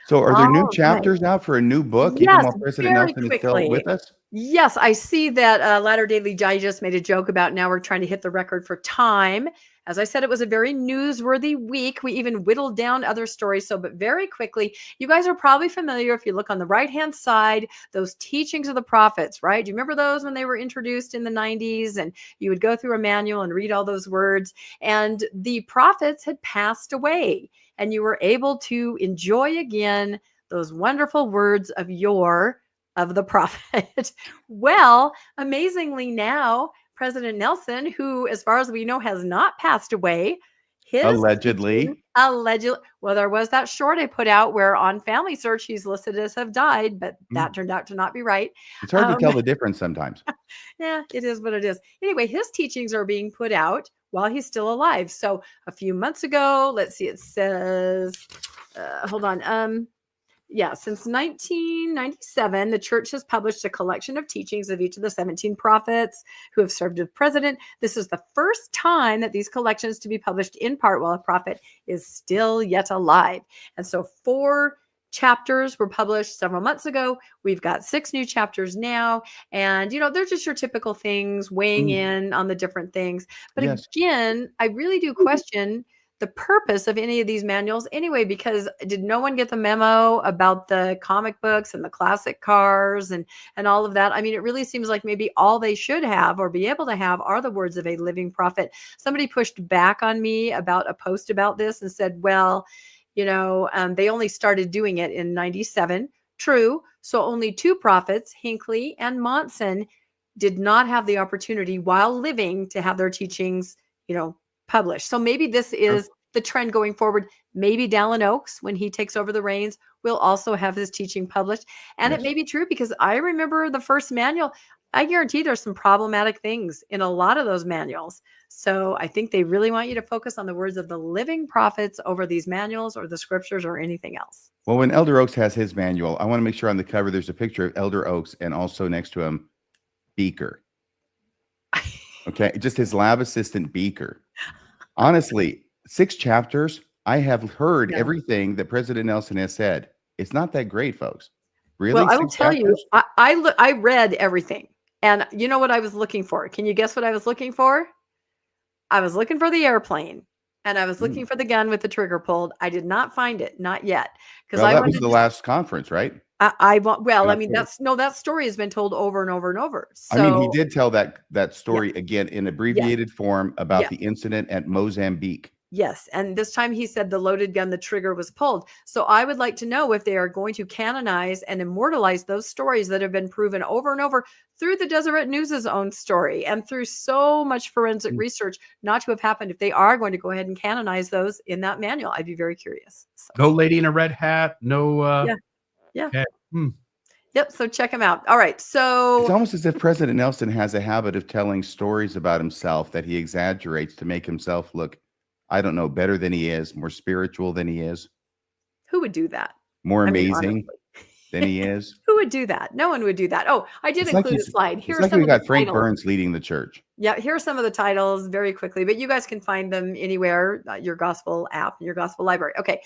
So are there new All right. chapters out for a new book, even Yes, while President very Nelson is still quickly. with us? Yes, I see that Latter Daily Digest made a joke about now we're trying to hit the record for time. As I said, it was a very newsworthy week. We even whittled down other stories. So, but very quickly, you guys are probably familiar if you look on the right-hand side, those teachings of the prophets, right? Do you remember those when they were introduced in the 90s and you would go through a manual and read all those words? And the prophets had passed away and you were able to enjoy again those wonderful words of the prophet. Well, amazingly now, President Nelson, who, as far as we know, has not passed away, his teaching, Allegedly. allegedly, well, there was that short I put out where on Family Search he's listed as have died, but that turned out to not be right. It's hard to tell the difference sometimes. Yeah, it is what it is. Anyway, his teachings are being put out while he's still alive. So a few months ago, let's see, it says, hold on. Yeah, since 1997, the church has published a collection of teachings of each of the 17 prophets who have served as president. This is the first time that these collections to be published in part while a prophet is still yet alive. And so 4 chapters were published several months ago. We've got 6 new chapters now. And, they're just your typical things, weighing in on the different things. But Yes. again, I really do question the purpose of any of these manuals anyway, because did no one get the memo about the comic books and the classic cars and all of that? I mean, it really seems like maybe all they should have or be able to have are the words of a living prophet. Somebody pushed back on me about a post about this and said, well, they only started doing it in 97. True. So only 2 prophets, Hinckley and Monson, did not have the opportunity while living to have their teachings, published. So maybe this is the trend going forward. Maybe Dallin Oaks, when he takes over the reins, will also have his teaching published. And It may be true because I remember the first manual. I guarantee there's some problematic things in a lot of those manuals. So I think they really want you to focus on the words of the living prophets over these manuals or the scriptures or anything else. Well, when Elder Oaks has his manual, I want to make sure on the cover there's a picture of Elder Oaks and also next to him, Beaker. Okay, just his lab assistant, Beaker. Honestly, 6 chapters. I have heard everything that President Nelson has said. It's not that great, folks. Really? Well, I will tell you, I read everything. And you know what I was looking for? Can you guess what I was looking for? I was looking for the airplane. And I was looking for the gun with the trigger pulled. I did not find it, not yet. Because that was the last conference, right? That story has been told over and over and over. So, I mean, he did tell that story again in abbreviated form about the incident at Mozambique. Yes. And this time he said the loaded gun, the trigger was pulled. So I would like to know if they are going to canonize and immortalize those stories that have been proven over and over through the Deseret News's own story and through so much forensic research not to have happened. If they are going to go ahead and canonize those in that manual, I'd be very curious. So. No lady in a red hat. No. Yeah. Okay. Yep. So check him out. All right. So it's almost as if President Nelson has a habit of telling stories about himself that he exaggerates to make himself look, I don't know, better than he is, more spiritual than he is. Who would do that? More amazing than he is. Who would do that? No one would do that. Oh, I did include a slide. Here's like we got Frank Burns leading the church. Yeah, here are some of the titles very quickly, but you guys can find them anywhere, your gospel app, your gospel library. Okay,